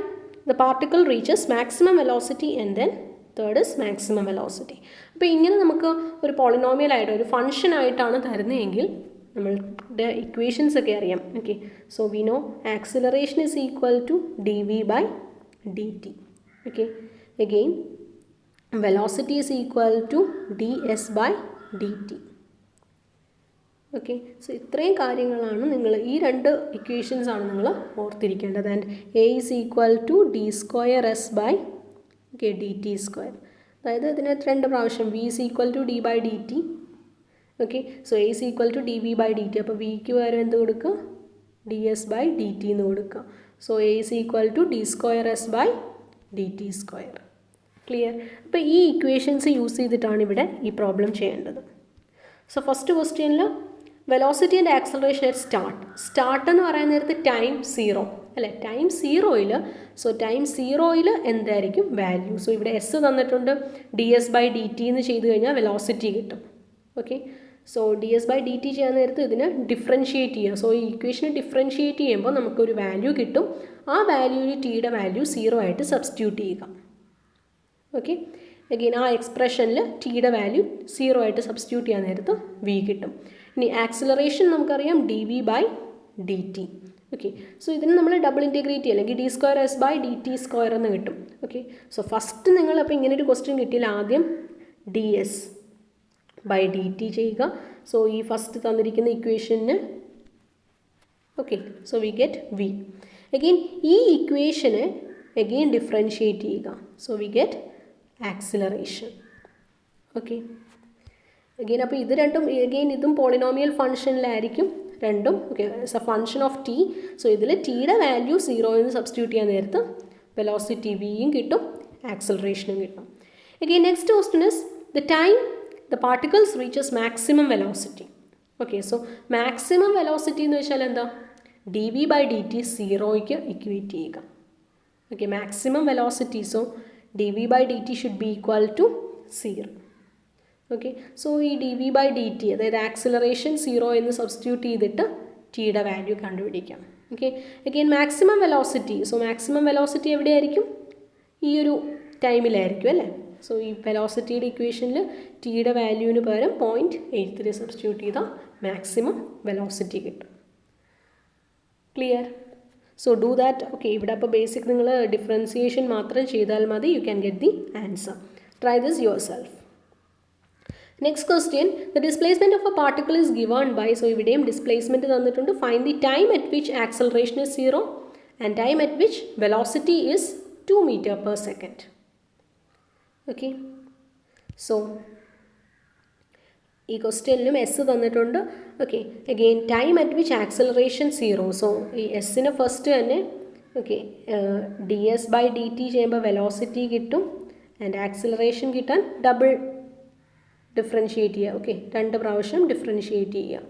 [SPEAKER 1] the particle reaches maximum velocity, and then third is maximum velocity. അപ്പോൾ ഇങ്ങനെ നമുക്ക് ഒരു polynomial ആയിട്ട് ഒരു function ആയിട്ടാണ് തരുന്നതെങ്കിൽ നമ്മളുടെ equations ഒക്കെ അറിയാം. Okay, so we know acceleration is equal to dv/dt. okay, again velocity is equal to ds/dt. Okay, so ഇത്രയും കാര്യങ്ങളാണ് നിങ്ങൾ ഈ രണ്ട് ഇക്വേഷൻസ് ആണ് നിങ്ങൾ ഓർത്തിരിക്കേണ്ടത്. And a is equal to d²s/dt². അതായത് ഇതിനെ രണ്ട് പ്രാവശ്യം v is equal to d/dt. Okay, so a is equal to dv/dt. അപ്പോൾ vക്ക് പകരം എന്ത് കൊടുക്കുക? ds/dt എന്ന് കൊടുക്കുക. So a is equal to d²s/dt². Clear? അപ്പോൾ ഈ ഇക്വേഷൻസ് യൂസ് ചെയ്തിട്ടാണ് ഇവിടെ ഈ പ്രോബ്ലം ചെയ്യേണ്ടത്. സോ ഫസ്റ്റ് ക്വസ്റ്റ്യനിൽ velocity and acceleration at start എന്ന് പറയുന്ന നേരത്ത് ടൈം 0 അല്ലേ. ടൈം 0യിൽ സോ ടൈം 0യിൽ എന്തായിരിക്കും വാല്യൂ? സോ ഇവിടെ s തന്നിട്ടുണ്ട്, ds/dt എന്ന് ചെയ്ത് കഴിഞ്ഞാൽ വെലോസിറ്റി കിട്ടും. ഓക്കെ, സോ ds/dt ചെയ്യാൻ നേരത്ത് ഇതിനെ ഡിഫറൻഷിയേറ്റ് ചെയ്യുക. സോ ഈ ഇക്വേഷനെ ഡിഫറൻഷിയേറ്റ് ചെയ്യുമ്പോൾ നമുക്കൊരു വാല്യൂ കിട്ടും. ആ വാല്യൂവിൽ ടിയുടെ വാല്യൂ 0 ആയിട്ട് സബ്സ്റ്റിറ്റ്യൂട്ട് ചെയ്യുക. ഓക്കെ, അഗെയിൻ ആ എക്സ്പ്രഷനിൽ ടിയുടെ വാല്യൂ 0 ആയിട്ട് സബ്സ്റ്റിറ്റ്യൂട്ട് ചെയ്യാൻ നേരത്ത് v കിട്ടും. ഇനി ആക്സിലറേഷൻ നമുക്കറിയാം dv/dt. ഓക്കെ, സോ ഇതിന് നമ്മൾ ഡബിൾ ഇൻറ്റഗ്രേറ്റ് ചെയ്യുക, അല്ലെങ്കിൽ d²s/dt² എന്ന് കിട്ടും. ഓക്കെ, സോ ഫസ്റ്റ് നിങ്ങൾ അപ്പോൾ ഇങ്ങനെ ഒരു ക്വസ്റ്റ്യൻ കിട്ടിയാൽ ആദ്യം ds/dt ചെയ്യുക. സോ ഈ ഫസ്റ്റ് തന്നിരിക്കുന്ന ഇക്വേഷന് okay, so we get v. Again ഈ ഇക്വേഷനെ അഗെയിൻ ഡിഫറൻഷിയേറ്റ് ചെയ്യുക. So we get acceleration. Okay, again അപ്പോൾ ഇത് രണ്ടും അഗെയിൻ ഇതും പോളിനോമിയൽ ഫംഗ്ഷനിലായിരിക്കും രണ്ടും. Okay, as a function of t. So ഇതിൽ ടിയുടെ വാല്യൂ 0 എന്ന് സബ്സ്റ്റിറ്റ്യൂട്ട് ചെയ്യാൻ നേരത്ത് വെലോസിറ്റി വിയും കിട്ടും, ആക്സിലറേഷനും കിട്ടും. Again next question is the time the particles reaches maximum velocity. Okay, so maximum velocity എന്ന് വെച്ചാൽ എന്താ? dv/dt 0ക്ക് ഇക്വേറ്റ് ചെയ്യുക. Okay, maximum velocity, so dv/dt should be equal to 0. Okay, so ഈ d v by D t, അതായത് acceleration 0 എന്ന് substitute ചെയ്തിട്ട് ടിയുടെ value കണ്ടുപിടിക്കാം. Okay, again maximum velocity, so maximum velocity എവിടെയായിരിക്കും? ഈ ഒരു ടൈമിലായിരിക്കും അല്ലേ. സോ ഈ വെലോസിറ്റിയുടെ ഇക്വേഷനിൽ ടിയുടെ വാല്യൂവിന് പകരം 0.83 സബ്സ്റ്റിറ്റ്യൂട്ട് ചെയ്താൽ മാക്സിമം വെലോസിറ്റി കിട്ടും. Clear? So do that. Okay, ഇവിടെ അപ്പോൾ ബേസിക് നിങ്ങൾ ഡിഫറൻസിയേഷൻ മാത്രം ചെയ്താൽ മതി. You can get the answer. Try this your self. Next question, the displacement of a particle is given by, so ഇവിടെയും ഡിസ്പ്ലേസ്മെൻറ്റ് തന്നിട്ടുണ്ട്. Find the time at which acceleration is 0 and time at which velocity is 2 meter per second. Okay, so ഈ ക്വസ്റ്റ്യനിലും എസ് തന്നിട്ടുണ്ട്. Okay, again time at which acceleration 0. So ഈ എസ്സിന് first തന്നെ okay D S by D T ചെയ്യുമ്പോൾ velocity കിട്ടും and acceleration കിട്ടാൻ ഡബിൾ ഡിഫറൻഷ്യേറ്റ് ചെയ്യുക. ഓക്കെ, 2 പ്രാവശ്യം ഡിഫറൻഷ്യേറ്റ് ചെയ്യുക.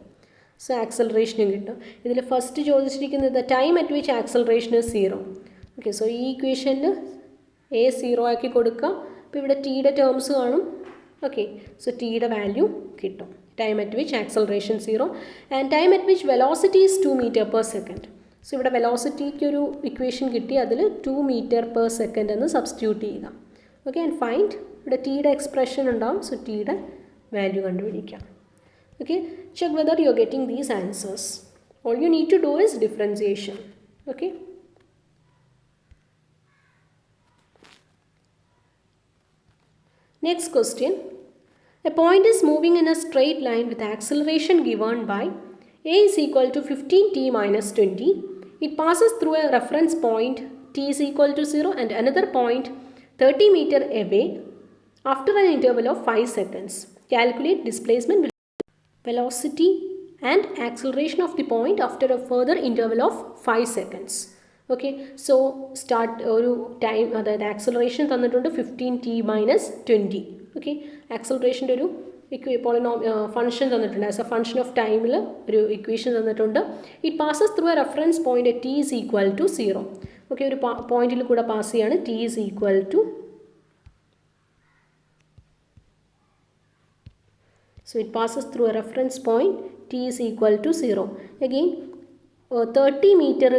[SPEAKER 1] സോ ആക്സലറേഷനും കിട്ടും. ഇതിൽ ഫസ്റ്റ് ചോദിച്ചിരിക്കുന്നത് time at which acceleration 0. Okay, so ഈ ഇക്വേഷനിൽ എ 0 ആക്കി കൊടുക്കുക. അപ്പോൾ ഇവിടെ ടിയുടെ ടേംസ് കാണും. ഓക്കെ, സോ ടിയുടെ വാല്യൂ കിട്ടും. Time at which acceleration 0 and time at which velocity is 2 meter per second. So ഇവിടെ വെലോസിറ്റിക്ക് ഒരു ഇക്വേഷൻ കിട്ടി, അതിൽ 2 meter per second എന്ന് സബ്സ്റ്റിറ്റ്യൂട്ട് ചെയ്യുക. ഓക്കെ, ആൻഡ് ഫൈൻഡ് ഇവിടെ ടിയുടെ എക്സ്പ്രഷൻ ഉണ്ടാവും. സോ ടിയുടെ വാല്യൂ കണ്ടുപിടിക്കാം. Okay, check whether you are getting these answers. All you need to do is differentiation. Okay, next question, a point is moving in a straight line with acceleration given by a is equal to 15t minus 20. It passes through a reference point t is equal to 0 and another point 30 meter away after an interval of 5 seconds. Calculate displacement, velocity and acceleration of the point after a further interval of 5 seconds. Okay, so start ഒരു time, അതായത് acceleration തന്നിട്ടുണ്ട് 15t minus 20. Okay, ആക്സലറേഷൻ്റെ ഒരു function തന്നിട്ടുണ്ട്. As a function of ടൈമിൽ ഒരു equation തന്നിട്ടുണ്ട്. It passes through a reference point T is equal to 0. Okay, ഒരു പോയിന്റിൽ കൂടെ പാസ് ചെയ്യാണ്. T is equal to, so it passes through a reference point t is equal to 0. Again 30 meter.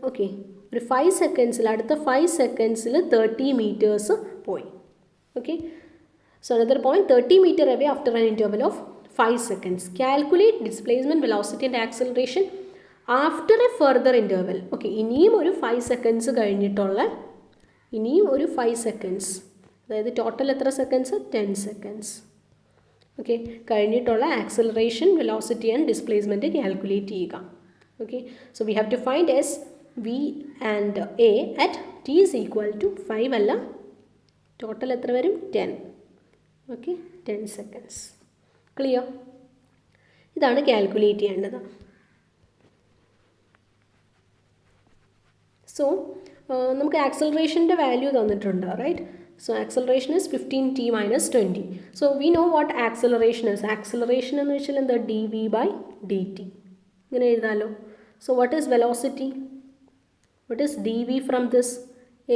[SPEAKER 1] Okay, ഒരു 5 സെക്കൻഡ്സിൽ, അടുത്ത 5 സെക്കൻഡ്സിൽ 30 meters പോയി. Okay, so another point 30 meter away after an interval of 5 seconds. Calculate displacement, velocity and acceleration after a further interval. Okay, ഇനിയും ഒരു 5 seconds കഴിഞ്ഞിട്ടുള്ള ഇനിയും ഒരു 5 seconds, അതായത് total എത്ര സെക്കൻഡ്സ്? 10 സെക്കൻഡ്സ്. ഓക്കെ, കഴിഞ്ഞിട്ടുള്ള acceleration, velocity and displacement calculate ചെയ്യുക. Okay, so we have to find s, v and a at t is equal to 5 അല്ല, ടോട്ടൽ എത്ര വരും? 10. Okay, 10 seconds. ക്ലിയർ? ഇതാണ് കാൽക്കുലേറ്റ് ചെയ്യേണ്ടത്. സോ നമുക്ക് ആക്സലറേഷൻ്റെ വാല്യൂ തന്നിട്ടുണ്ട്, right? So acceleration is 15t minus 20. So we know what acceleration is. Acceleration എന്ന് വെച്ചാൽ എന്താ? dv by dt. ഇങ്ങനെ എഴുതാലോ. So what is velocity? What is dv from this?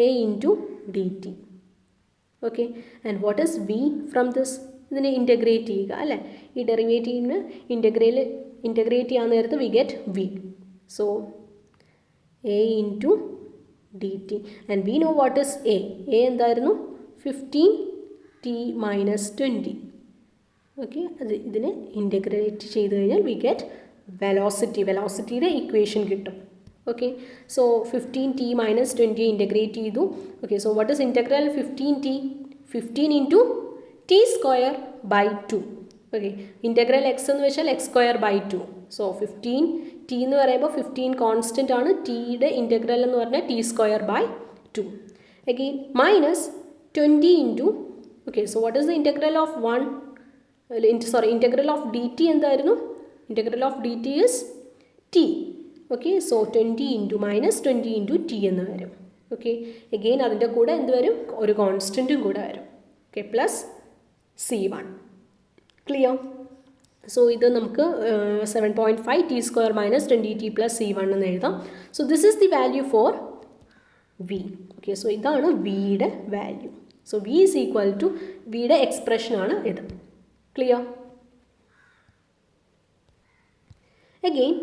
[SPEAKER 1] a into dt. Okay, and what is v from this? ഇതിനെ integrate ചെയ്യുക അല്ലേ? ഈ ഡെറിവേറ്റീവിന് integrate ചെയ്യാൻ നേരത്ത് we get v. So a into dt and we know what is a. a എന്തായിരുന്നു? 15t minus 20. Okay, അത് ഇതിനെ ഇൻ്റഗ്രേറ്റ് ചെയ്ത് കഴിഞ്ഞാൽ വി ഗെറ്റ് വെലോസിറ്റി. വെലോസിറ്റിയുടെ ഇക്വേഷൻ കിട്ടും. Okay, so 15t minus 20 integrate ചെയ്തു. Okay, so what is integral 15t? 15 into t square by 2. Okay, integral x എന്ന് വെച്ചാൽ X square by 2. So 15t എന്ന് പറയുമ്പോൾ 15 കോൺസ്റ്റൻ്റ് ആണ്. ടിയുടെ ഇൻ്റഗ്രൽ എന്ന് പറഞ്ഞാൽ t square by 2. Again minus 20 into, okay, so what is the integral of integral of dt എന്തായിരുന്നു? Integral of dt is t. Okay, so 20 into minus 20 into t എന്ന് വരും. Okay, again അതിൻ്റെ കൂടെ എന്ത് വരും? ഒരു കോൺസ്റ്റൻറ്റും കൂടെ വരും. Okay, plus c1. Clear? So ഇത് നമുക്ക് 7.5 t square minus 20t plus c1 എന്ന് എഴുതാം. So this is the value for v. Okay, so ഇതാണ് vയുടെ value. So v is equal to വിയുടെ എക്സ്പ്രഷനാണ് ഇത്. ക്ലിയർ? അഗെയിൻ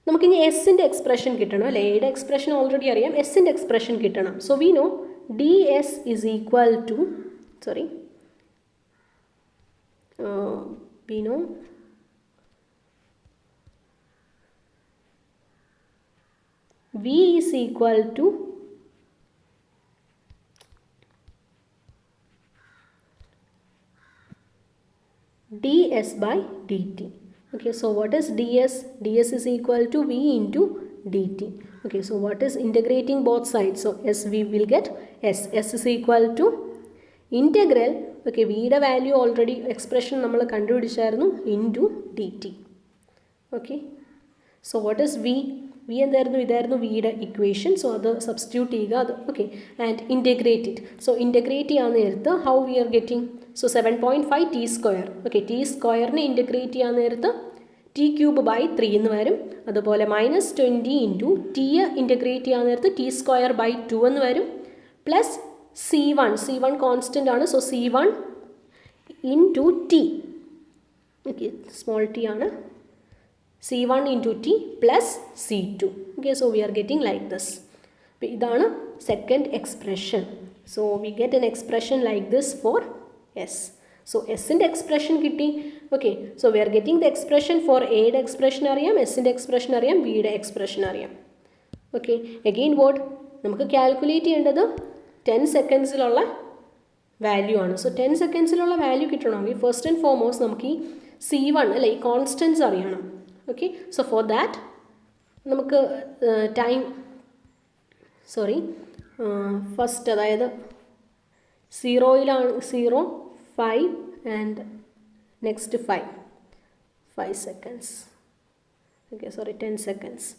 [SPEAKER 1] നമുക്കിനി എസിൻ്റെ എക്സ്പ്രഷൻ കിട്ടണം അല്ലേ? എയുടെ എക്സ്പ്രഷൻ ഓൾറെഡി അറിയാം, എസിൻ്റെ എക്സ്പ്രഷൻ കിട്ടണം. So we know D S is equal to we know V is equal to ds by dt. Okay, so what is ds? ds is equal to V into dt. Okay, so what is integrating both sides? So s we will get s is equal to integral. Okay, വിയുടെ value already expression നമ്മൾ കണ്ടുപിടിച്ചായിരുന്നു, into d t. Okay, so what is v? V എന്തായിരുന്നു? ഇതായിരുന്നു വിയുടെ equation. So അത് substitute ചെയ്യുക. അത് okay, and integrate it. So integrate ചെയ്യാൻ നേരത്ത് how we are getting? So 7.5 t square. Okay, t സ്ക്വയറിനെ ഇൻറ്റഗ്രേറ്റ് ചെയ്യാൻ നേരത്ത് ടി ക്യൂബ് ബൈ 3 എന്ന് വരും. അതുപോലെ -20 ഇൻറ്റു ടി ഇൻറ്റഗ്രേറ്റ് ചെയ്യാൻ നേരത്ത് ടി സ്ക്വയർ ബൈ 2 എന്ന് വരും. പ്ലസ് C1 കോൺസ്റ്റൻ്റ് ആണ്. So C1 into T. Okay, small T ആണ്. C1 into T plus C2. Okay, so we are getting like this. അപ്പോൾ ഇതാണ് second expression. So we get an expression like this four S. So എസിൻ്റെ expression കിട്ടി. Okay, so we are getting the expression for എയുടെ expression അറിയാം, എസിൻ്റെ expression അറിയാം, ബിയുടെ expression അറിയാം. ഓക്കെ, അഗെയിൻ വോട്ട് നമുക്ക് കാൽക്കുലേറ്റ് ചെയ്യേണ്ടത് 10 സെക്കൻഡ്സിലുള്ള വാല്യൂ ആണ്. സോ 10 സെക്കൻഡ്സിലുള്ള വാല്യൂ കിട്ടണമെങ്കിൽ ഫസ്റ്റ് ആൻഡ് ഫോർമോസ്റ്റ് നമുക്ക് ഈ C1 അല്ലെ ഈ കോൺസ്റ്റൻസ് അറിയണം. ഓക്കെ, സോ ഫോർ ദാറ്റ് നമുക്ക് ഫസ്റ്റ് അതായത് 0 0 5 and next 5 seconds. Okay, 10 seconds.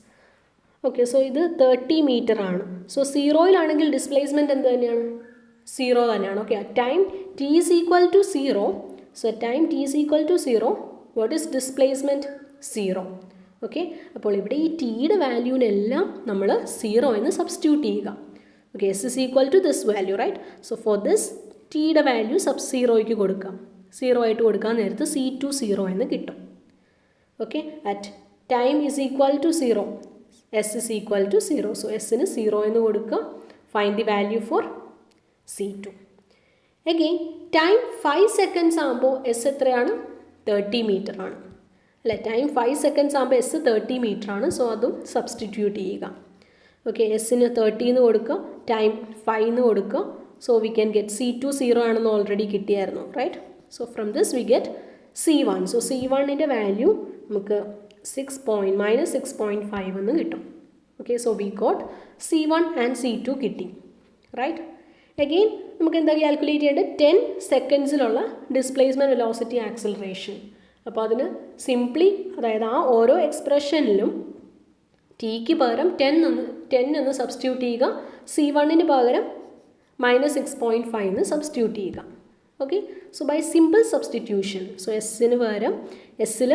[SPEAKER 1] Okay, so ഇത് 30 മീറ്റർ ആണ്. സോ 0 ഡിസ്പ്ലേസ്മെൻറ്റ് എന്ത് തന്നെയാണ്? 0 തന്നെയാണ്. Okay, time T is equal to 0. So time T is equal to 0. What is displacement? 0. Okay, അപ്പോൾ ഇവിടെ ഈ ടിയുടെ വാല്യൂവിനെല്ലാം നമ്മൾ 0 എന്ന് സബ്സ്റ്റിറ്റ്യൂട്ട് ചെയ്യുക. Okay, S is equal to this value, right? So for this ടിയുടെ വാല്യൂ 0യ്ക്ക് കൊടുക്കാം. 0 ആയിട്ട് കൊടുക്കാൻ നേരത്ത് C2 0 എന്ന് കിട്ടും. Okay, at time is equal to 0. S is equal to 0. So Sന് 0 എന്ന് കൊടുക്കുക. Find the value for C2. Again, time 5 seconds ആകുമ്പോൾ S എത്രയാണ്? 30 മീറ്റർ ആണ് അല്ലേ? ടൈം 5 സെക്കൻഡ്സ് ആകുമ്പോൾ S 30 മീറ്റർ ആണ്. സോ അതും സബ്സ്റ്റിറ്റ്യൂട്ട് ചെയ്യുക. ഓക്കെ, Sന് 30 എന്ന് കൊടുക്കുക, ടൈം 5 എന്ന് കൊടുക്കുക. So we can get C2 0 ആണെന്ന് ഓൾറെഡി കിട്ടിയായിരുന്നു, right? So from this we get C1. So C1ൻ്റെ വാല്യൂ നമുക്ക് -6.5 എന്ന് കിട്ടും. Okay, so we got C1 and C2 കിട്ടി, റൈറ്റ്? അഗെയിൻ നമുക്ക് എന്താ കാൽക്കുലേറ്റ് ചെയ്യേണ്ടത്? 10 സെക്കൻഡ്സിലുള്ള ഡിസ്പ്ലേസ്മെൻറ്റ് വെലോസിറ്റി ആക്സിലറേഷൻ. അപ്പോൾ അതിന് സിംപ്ലി അതായത് ആ ഓരോ എക്സ്പ്രഷനിലും ടിക്ക് പകരം 10 എന്ന് സബ്സ്റ്റിറ്റ്യൂട്ട് ചെയ്യുക. C1ന് പകരം -6.5 എന്ന് സബ്സ്റ്റിറ്റ്യൂട്ട് ചെയ്യുക. Okay, so by simple substitution, so എസ്സിന് പകരം എസ്സിൽ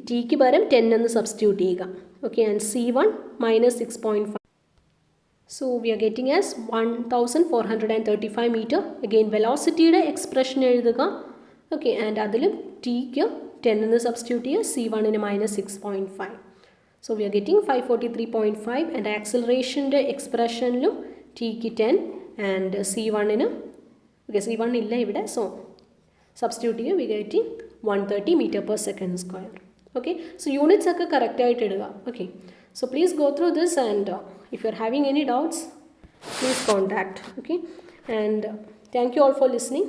[SPEAKER 1] ടിക്ക് പകരം 10 എന്ന് സബ്സ്റ്റിറ്റ്യൂട്ട് ചെയ്യുക. Okay, and C1 -6.5. So we are getting as 1435 meter. Again വെലോസിറ്റിയുടെ എക്സ്പ്രഷൻ എഴുതുക. ഓക്കെ, ആൻഡ് അതിലും ടിക്ക് 10 എന്ന് സബ്സ്റ്റിറ്റ്യൂട്ട് ചെയ്യുക, C1ന് -6.5. So we are getting 543.5. And ആക്സിലറേഷൻ്റെ എക്സ്പ്രഷനിലും ടിക്ക് 10 ആൻഡ് C1ന് ഓക്കെ C1 ഇല്ല ഇവിടെ, സോ സബ്സ്റ്റിറ്റ്യൂട്ട് ചെയ്യുക. We getting 130 meter per second square. Okay, so units ഒക്കെ കറക്റ്റായിട്ട് ഇടുക. Okay, so please go through this, and if you're having any doubts, please contact. Okay, and thank you all for listening.